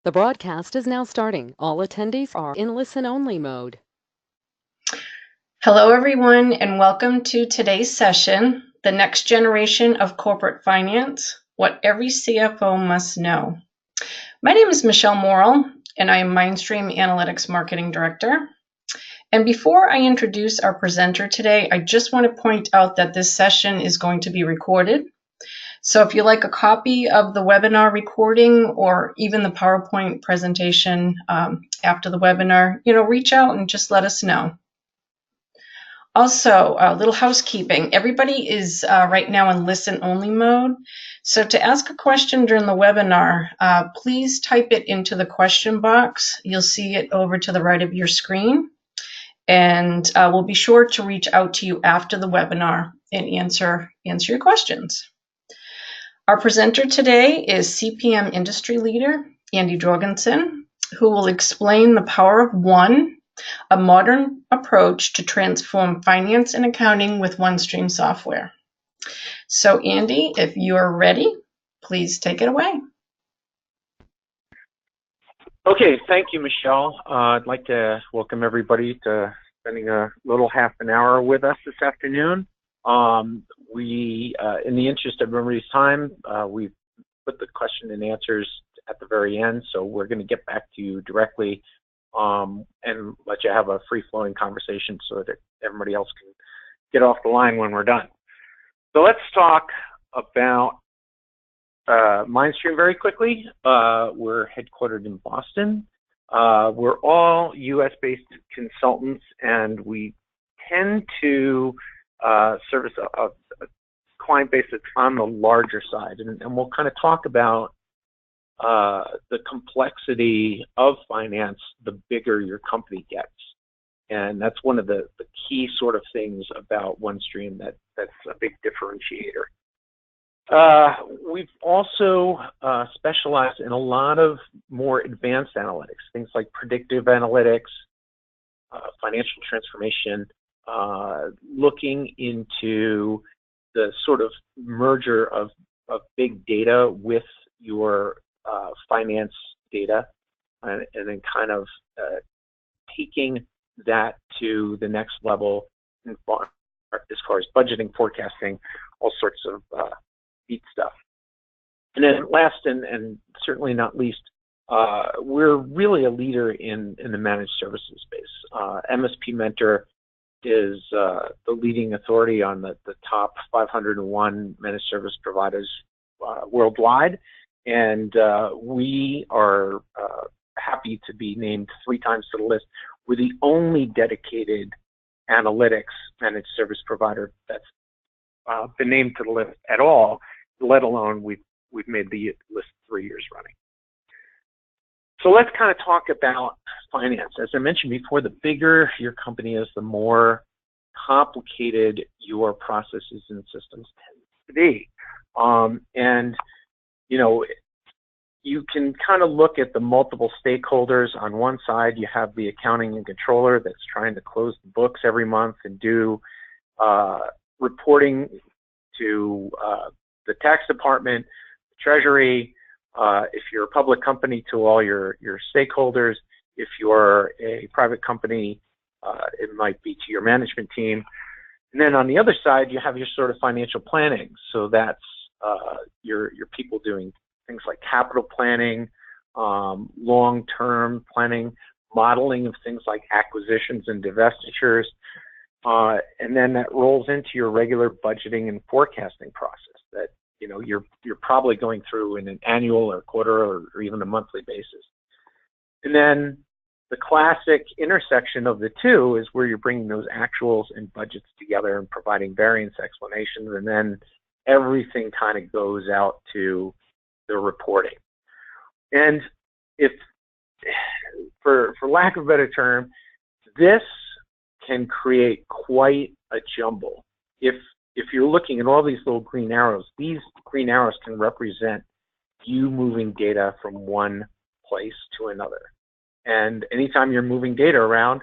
The broadcast is now starting. All attendees are in listen-only mode. Hello, everyone, and welcome to today's session, The Next Generation of Corporate Finance, What Every CFO Must Know. My name is Michelle Morrill, and I am Mindstream Analytics Marketing Director. And before I introduce our presenter today, I just want to point out that this session is going to be recorded. So if you'd like a copy of the webinar recording or even the PowerPoint presentation after the webinar, reach out and just let us know. Also, a little housekeeping. Everybody is right now in listen-only mode. So to ask a question during the webinar, please type it into the question box. You'll see it over to the right of your screen. And we'll be sure to reach out to you after the webinar and answer your questions. Our presenter today is CPM industry leader, Andy Jorgensen, who will explain the power of one, a modern approach to transform finance and accounting with OneStream software. So Andy, if you're ready, please take it away. Okay, thank you, Michelle. I'd like to welcome everybody to spending a little half an hour with us this afternoon. In the interest of everybody's time, we've put the question and answers at the very end, so we're going to get back to you directly and let you have a free-flowing conversation so that everybody else can get off the line when we're done. So let's talk about Mindstream very quickly. We're headquartered in Boston. We're all US-based consultants, and we tend to service a client base that's on the larger side, and we'll kind of talk about the complexity of finance the bigger your company gets. And that's one of the key sort of things about OneStream that's a big differentiator. We've also specialized in a lot of more advanced analytics, things like predictive analytics, financial transformation, looking into the sort of merger of big data with your finance data, and then kind of taking that to the next level as far as budgeting, forecasting, all sorts of neat stuff. And then last and certainly not least, we're really a leader in the managed services space. MSP Mentor is the leading authority on the top 501 managed service providers worldwide. And we are happy to be named 3 times to the list. We're the only dedicated analytics managed service provider that's been named to the list at all, let alone we've made the list 3 years running. So let's kind of talk about finance. As I mentioned before, the bigger your company is, the more complicated your processes and systems tend to be. And you can kind of look at the multiple stakeholders. On one side, you have the accounting and controller that's trying to close the books every month and do reporting to the tax department, the treasury, if you're a public company, to all your stakeholders. If you're a private company, it might be to your management team. And then on the other side, you have your sort of financial planning. So that's your people doing things like capital planning, long-term planning, modeling of things like acquisitions and divestitures, and then that rolls into your regular budgeting and forecasting process that you're probably going through in an annual or quarter or even a monthly basis. And then the classic intersection of the two is where you're bringing those actuals and budgets together and providing variance explanations, and then everything kind of goes out to the reporting. And if, for lack of a better term, this can create quite a jumble. If you're looking at all these little green arrows, these green arrows can represent you moving data from one place to another. And anytime you're moving data around,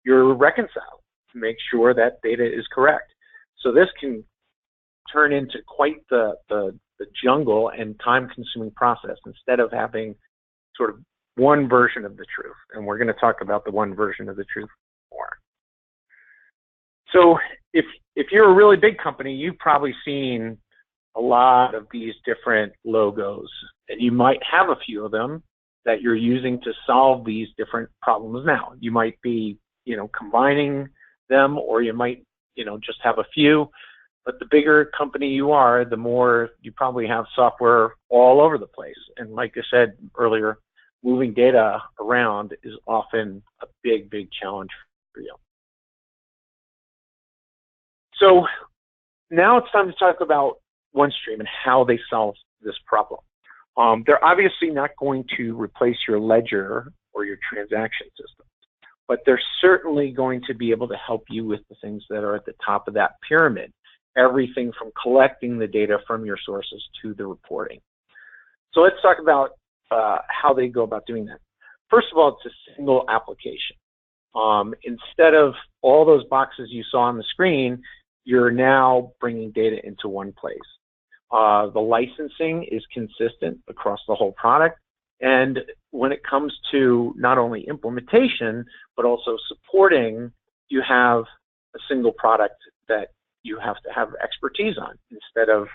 you're reconciling to make sure that data is correct. So this can turn into quite the jungle and time-consuming process. Instead of having sort of one version of the truth, and we're going to talk about the one version of the truth more. So if you're a really big company, you've probably seen a lot of these different logos, and you might have a few of them that you're using to solve these different problems now. You might be, combining them, or you might, just have a few. But the bigger company you are, the more you probably have software all over the place. And like I said earlier, moving data around is often a big, big challenge for you. So now it's time to talk about OneStream and how they solve this problem. They're obviously not going to replace your ledger or your transaction system, but they're certainly going to be able to help you with the things that are at the top of that pyramid, everything from collecting the data from your sources to the reporting. So let's talk about how they go about doing that. First of all, it's a single application. Instead of all those boxes you saw on the screen, you're now bringing data into one place. The licensing is consistent across the whole product. And when it comes to not only implementation, but also supporting, you have a single product that you have to have expertise on instead of,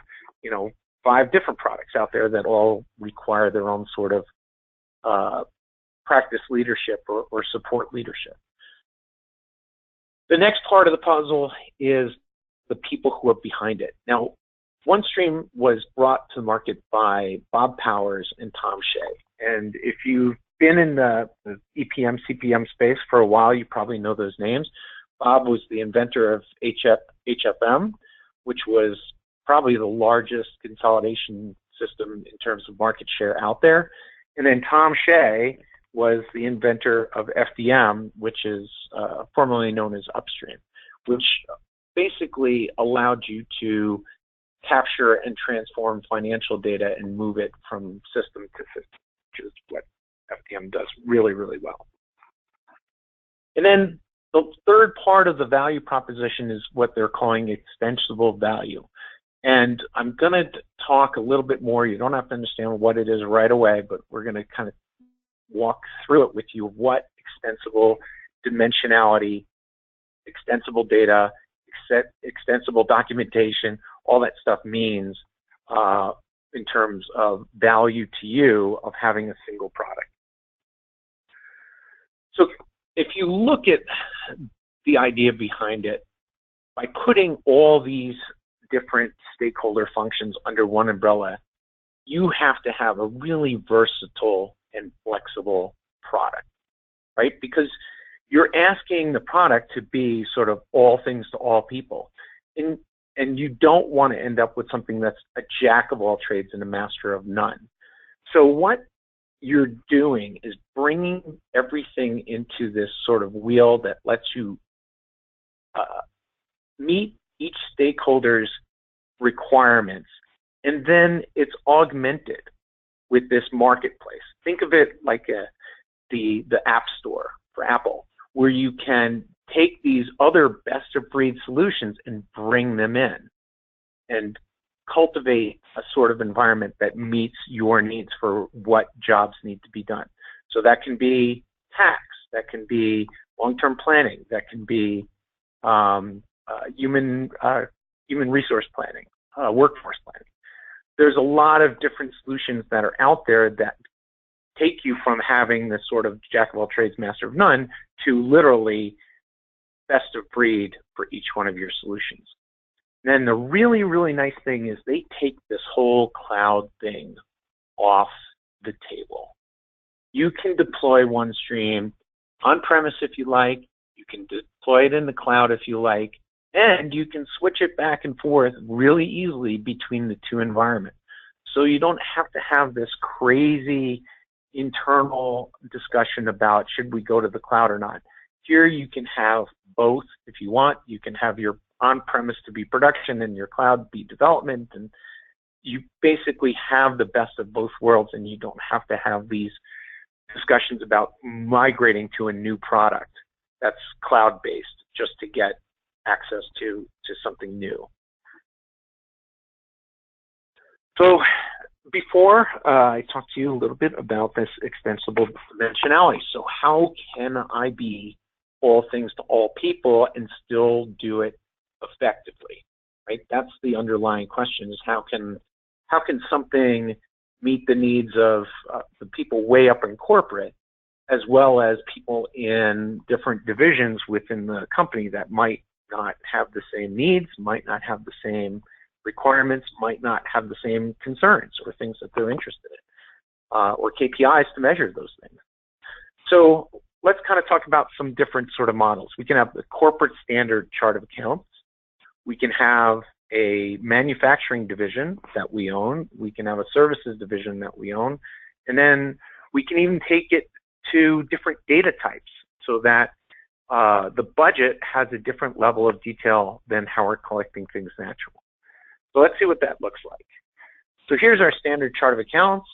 5 different products out there that all require their own sort of practice leadership or support leadership. The next part of the puzzle is the people who are behind it. Now, OneStream was brought to market by Bob Powers and Tom Shea. And if you've been in the EPM, CPM space for a while, you probably know those names. Bob was the inventor of HFM, which was probably the largest consolidation system in terms of market share out there. And then Tom Shea was the inventor of FDM, which is formerly known as Upstream, which basically allowed you to capture and transform financial data and move it from system to system, which is what FDM does really, really well. And then the third part of the value proposition is what they're calling extensible value. And I'm going to talk a little bit more. You don't have to understand what it is right away, but we're going to kind of walk through it with you, what extensible dimensionality, extensible data, extensible documentation, all that stuff means in terms of value to you of having a single product. So if you look at the idea behind it, by putting all these different stakeholder functions under one umbrella, you have to have a really versatile and flexible product, right? Because you're asking the product to be sort of all things to all people. And you don't want to end up with something that's a jack of all trades and a master of none. So what you're doing is bringing everything into this sort of wheel that lets you meet each stakeholder's requirements, and then it's augmented with this marketplace. Think of it like the App Store for Apple, where you can take these other best-of-breed solutions and bring them in and cultivate a sort of environment that meets your needs for what jobs need to be done. So that can be tax, that can be long-term planning, that can be human resource planning, workforce planning. There's a lot of different solutions that are out there that take you from having this sort of jack of all trades, master of none, to literally best of breed for each one of your solutions. And then the really, really nice thing is they take this whole cloud thing off the table. You can deploy OneStream on-premise if you like, you can deploy it in the cloud if you like, and you can switch it back and forth really easily between the two environments. So you don't have to have this crazy internal discussion about should we go to the cloud or not. Here you can have both if you want. You can have your on-premise to be production and your cloud be development, and you basically have the best of both worlds, and you don't have to have these discussions about migrating to a new product that's cloud-based just to get access to something new. So before, I talked to you a little bit about this extensible dimensionality. So how can I be all things to all people and still do it effectively, right? That's the underlying question, is how can something meet the needs of the people way up in corporate, as well as people in different divisions within the company that might not have the same needs, might not have the same requirements, might not have the same concerns or things that they're interested in, or KPIs to measure those things. So let's kind of talk about some different sort of models. We can have the corporate standard chart of accounts. We can have a manufacturing division that we own. We can have a services division that we own. And then we can even take it to different data types so that the budget has a different level of detail than how we're collecting things naturally. So let's see what that looks like. So here's our standard chart of accounts: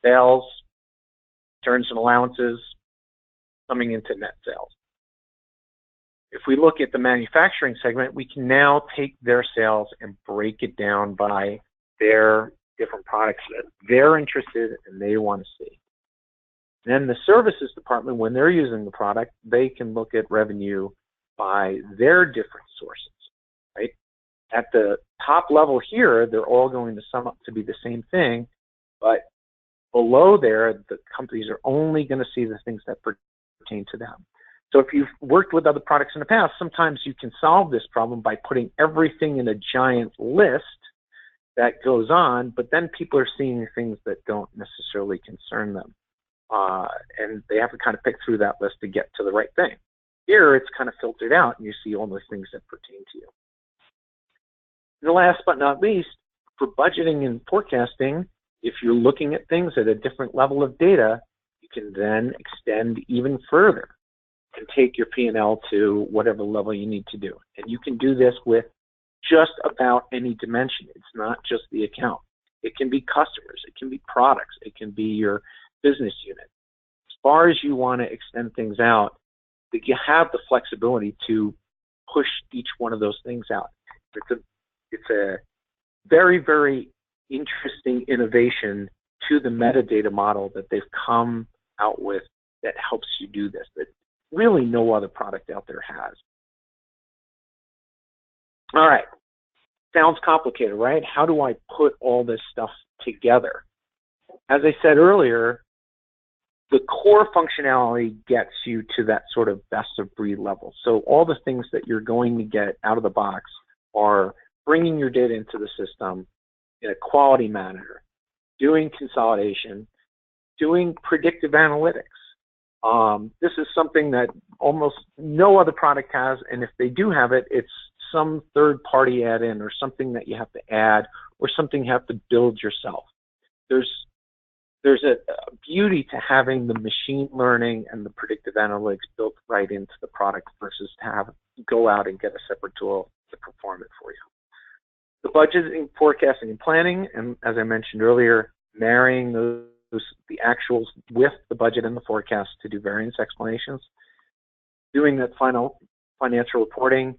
sales, returns and allowances, coming into net sales. If we look at the manufacturing segment, we can now take their sales and break it down by their different products that they're interested and they want to see. Then the services department, when they're using the product, they can look at revenue by their different sources, right? At the top level here, they're all going to sum up to be the same thing, but below there, the companies are only going to see the things that pertain to them. So if you've worked with other products in the past, sometimes you can solve this problem by putting everything in a giant list that goes on, but then people are seeing things that don't necessarily concern them. And they have to kind of pick through that list to get to the right thing. Here, it's kind of filtered out, and you see all the things that pertain to you. And last but not least, for budgeting and forecasting, if you're looking at things at a different level of data, you can then extend even further and take your P&L to whatever level you need to do. And you can do this with just about any dimension. It's not just the account. It can be customers. It can be products. It can be your business unit. As far as you want to extend things out, you have the flexibility to push each one of those things out. It's a very, very interesting innovation to the metadata model that they've come out with that helps you do this, that really no other product out there has. All right. Sounds complicated, right? How do I put all this stuff together? As I said earlier, the core functionality gets you to that sort of best of breed level. So all the things that you're going to get out of the box are bringing your data into the system in a quality manner, doing consolidation, doing predictive analytics. This is something that almost no other product has, and if they do have it, it's some third-party add-in or something that you have to add or something you have to build yourself. There's a beauty to having the machine learning and the predictive analytics built right into the product versus to have go out and get a separate tool to perform it for you. The budgeting, forecasting, and planning, and as I mentioned earlier, marrying the actuals with the budget and the forecast to do variance explanations, doing that final financial reporting,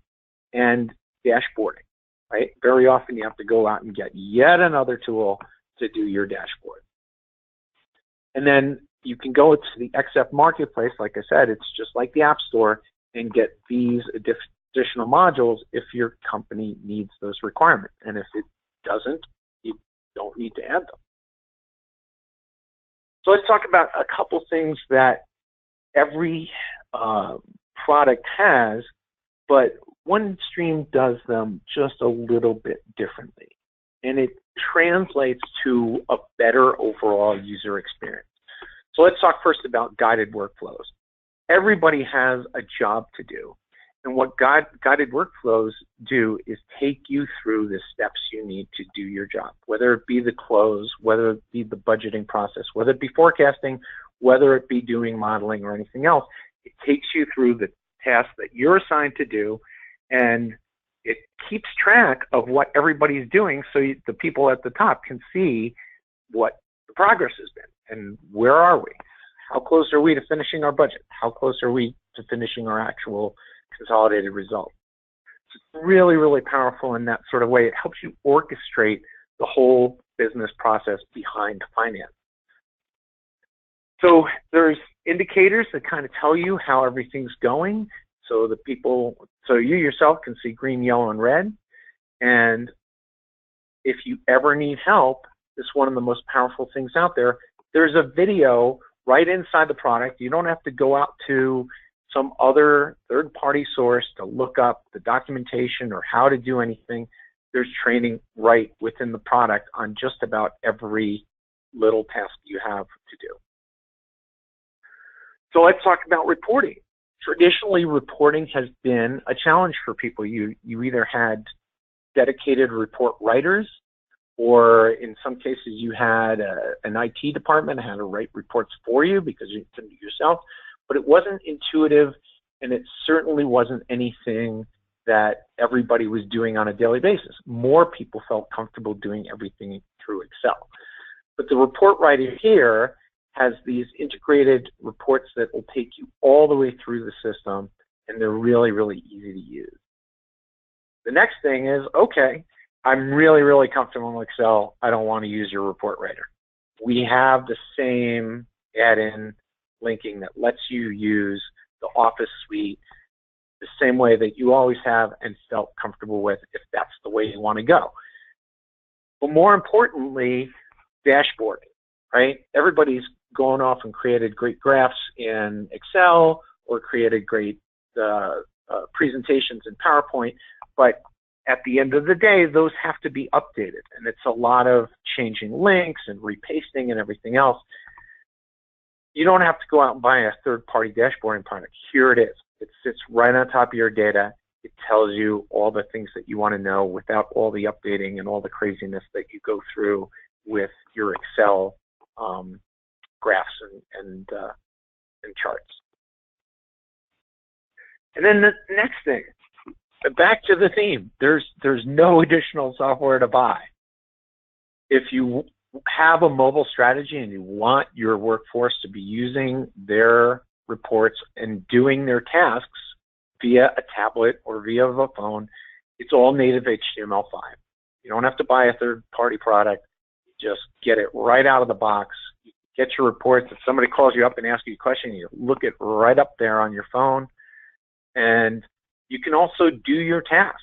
and dashboarding, right? Very often you have to go out and get yet another tool to do your dashboard. And then you can go to the XF Marketplace, like I said, it's just like the App Store, and get these additional modules if your company needs those requirements. And if it doesn't, you don't need to add them. So let's talk about a couple things that every product has, but OneStream does them just a little bit differently. And it translates to a better overall user experience. So let's talk first about guided workflows. Everybody has a job to do. And what guided workflows do is take you through the steps you need to do your job, whether it be the close, whether it be the budgeting process, whether it be forecasting, whether it be doing modeling or anything else. It takes you through the tasks that you're assigned to do, and it keeps track of what everybody's doing so the people at the top can see what the progress has been and where are we? How close are we to finishing our budget? How close are we to finishing our actual consolidated result? It's really, really powerful in that sort of way. It helps you orchestrate the whole business process behind finance. So there's indicators that kind of tell you how everything's going, so you yourself can see green, yellow, and red. And if you ever need help, it's one of the most powerful things out there. There's a video right inside the product. You don't have to go out to some other third-party source to look up the documentation or how to do anything. There's training right within the product on just about every little task you have to do. So let's talk about reporting. Traditionally, reporting has been a challenge for people. You either had dedicated report writers, or in some cases you had an IT department that had to write reports for you because you couldn't do it yourself. But it wasn't intuitive, and it certainly wasn't anything that everybody was doing on a daily basis. More people felt comfortable doing everything through Excel. But the report writer here has these integrated reports that will take you all the way through the system, and they're really, really easy to use. The next thing is, okay, I'm really, really comfortable in Excel. I don't want to use your report writer. We have the same add-in linking that lets you use the Office suite the same way that you always have and felt comfortable with, if that's the way you want to go. But more importantly, dashboarding, right? Everybody's gone off and created great graphs in Excel or created great presentations in PowerPoint, but at the end of the day, those have to be updated, and it's a lot of changing links and repasting and everything else. You don't have to go out and buy a third-party dashboarding product. Here it is. It sits right on top of your data. It tells you all the things that you want to know without all the updating and all the craziness that you go through with your Excel graphs and charts. And then the next thing, back to the theme, there's no additional software to buy. If you have a mobile strategy and you want your workforce to be using their reports and doing their tasks via a tablet or via a phone, it's all native HTML5. You don't have to buy a third-party product. Just get it right out of the box. You get your reports. If somebody calls you up and asks you a question, you look it right up there on your phone. And you can also do your tasks.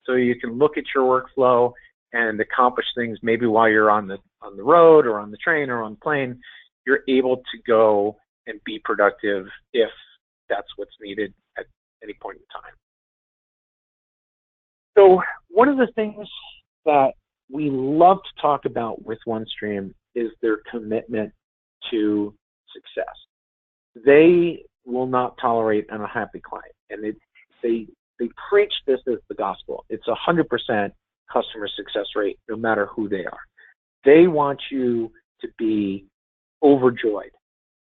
So you can look at your workflow and accomplish things maybe while you're on the road or on the train or on the plane. You're able to go and be productive if that's what's needed at any point in time. So one of the things that we love to talk about with OneStream is their commitment to success. They will not tolerate an unhappy client, and they preach this as the gospel. It's 100% customer success rate, no matter who they are. They want you to be overjoyed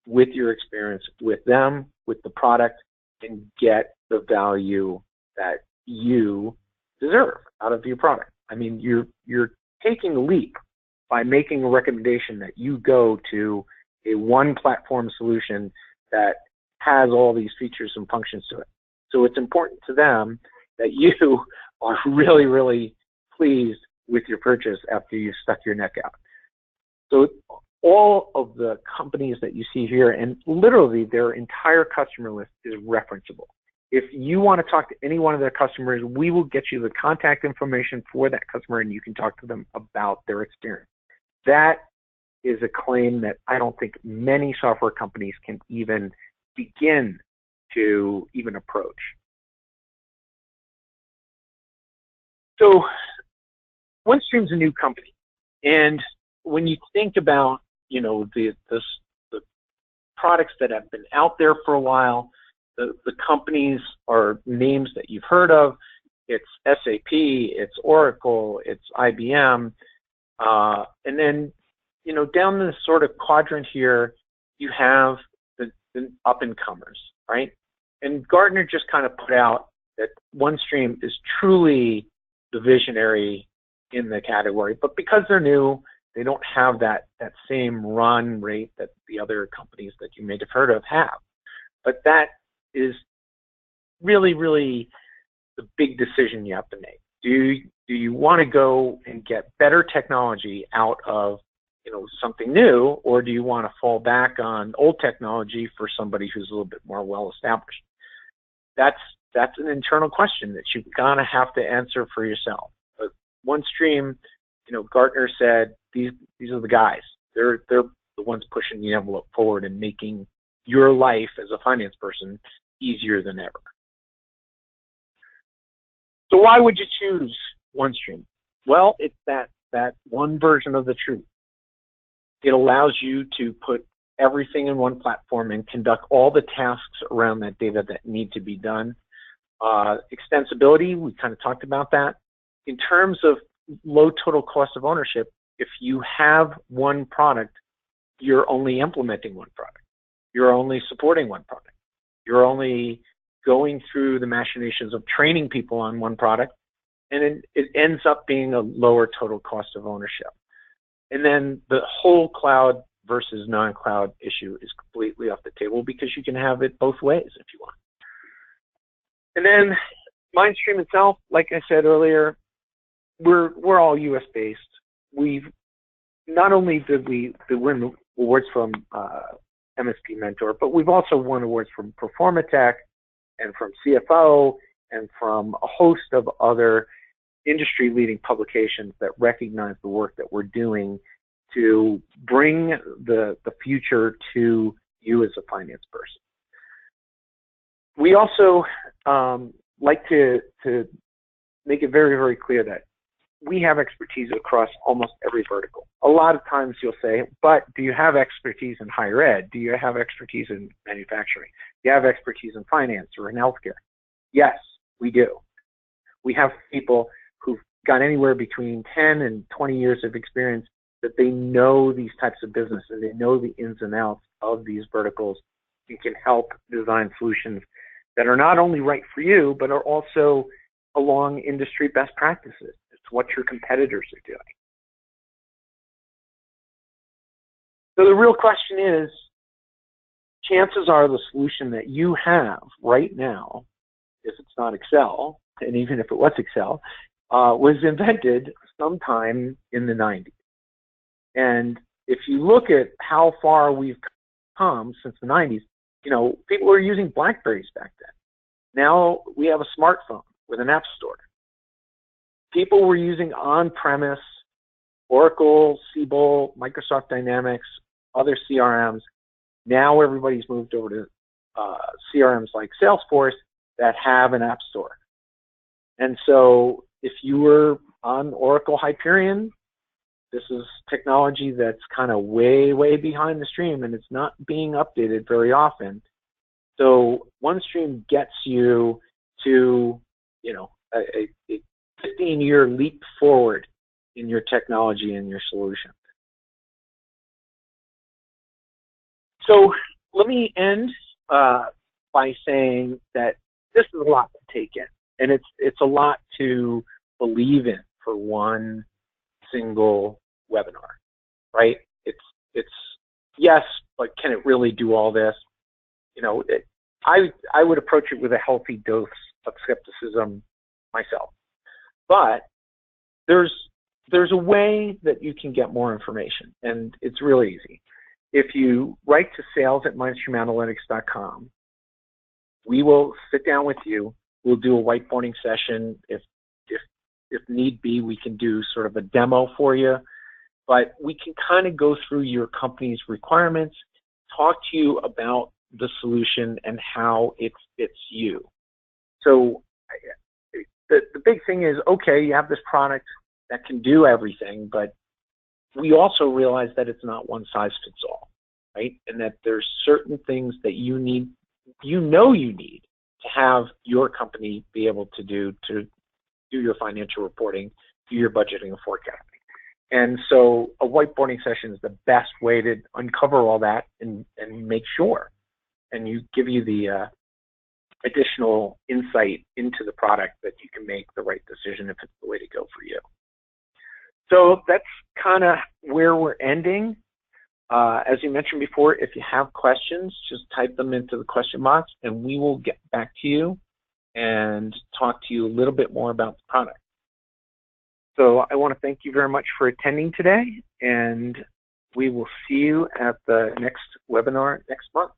with your experience with them, with the product, and get the value that you deserve out of your product. I mean, you're taking a leap by making a recommendation that you go to a one platform solution that has all these features and functions to it. So it's important to them that you are really, really pleased with your purchase after you've stuck your neck out. So all of the companies that you see here, and literally their entire customer list, is referenceable. If you want to talk to any one of their customers, we will get you the contact information for that customer, and you can talk to them about their experience. That is a claim that I don't think many software companies can even begin to even approach. So OneStream's a new company, and when you think about, you know, the products that have been out there for a while, the companies are names that you've heard of. It's SAP, it's Oracle, it's IBM, and then, you know, down this sort of quadrant here, you have the up-and-comers, right? And Gartner just kind of put out that OneStream is truly the visionary in the category, but because they're new, they don't have that same run rate that the other companies that you may have heard of have. But that is really, really the big decision you have to make. Do you want to go and get better technology out of something new, or do you want to fall back on old technology for somebody who's a little bit more well established? That's an internal question that you're gonna have to answer for yourself. But OneStream, Gartner said these are the guys. They're the ones pushing the envelope forward and making your life as a finance person easier than ever. So why would you choose OneStream? Well, it's that one version of the truth. It allows you to put everything in one platform and conduct all the tasks around that data that need to be done. Extensibility, we kind of talked about that. In terms of low total cost of ownership, if you have one product, you're only implementing one product. You're only supporting one product. You're only going through the machinations of training people on one product, and it ends up being a lower total cost of ownership. And then the whole cloud versus non-cloud issue is completely off the table because you can have it both ways if you want. And then MindStream itself, like I said earlier, we're all US based. We've not only did we win awards from MSP Mentor, but we've also won awards from Performatech and from CFO and from a host of other industry-leading publications that recognize the work that we're doing to bring the future to you as a finance person. We also like to make it very, very clear that we have expertise across almost every vertical. A lot of times you'll say, but do you have expertise in higher ed? Do you have expertise in manufacturing? Do you have expertise in finance or in healthcare? Yes, we do. We have people who've got anywhere between 10 and 20 years of experience that they know these types of business and they know the ins and outs of these verticals and can help design solutions that are not only right for you, but are also along industry best practices. It's what your competitors are doing. So the real question is, chances are the solution that you have right now, if it's not Excel, and even if it was Excel, was invented sometime in the 90s. And if you look at how far we've come since the 90s, people were using BlackBerrys back then. Now we have a smartphone with an app store. People were using on-premise Oracle, Siebel, Microsoft Dynamics, other CRMs. Now everybody's moved over to CRMs like Salesforce that have an app store. And so if you were on Oracle Hyperion, this is technology that's kind of way, way behind the stream, and it's not being updated very often. So OneStream gets you to, a 15-year leap forward in your technology and your solution. So let me end by saying that this is a lot to take in, and it's a lot to believe in for one single webinar, right? It's yes, but can it really do all this? I would approach it with a healthy dose of skepticism myself, but there's a way that you can get more information, and it's really easy. If you write to sales@mindstreamanalytics.com, we will sit down with you. We'll do a whiteboarding session. If need be, we can do sort of a demo for you, but we can kind of go through your company's requirements, talk to you about the solution and how it fits you. So the big thing is, okay, you have this product that can do everything, but we also realize that it's not one size fits all, right? And that there's certain things that you need to have your company be able to do your financial reporting, do your budgeting and forecasting. And so a whiteboarding session is the best way to uncover all that and make sure. And give you the additional insight into the product that you can make the right decision if it's the way to go for you. So that's kind of where we're ending. As you mentioned before, if you have questions, just type them into the question box and we will get back to you and talk to you a little bit more about the product. So I want to thank you very much for attending today, and we will see you at the next webinar next month.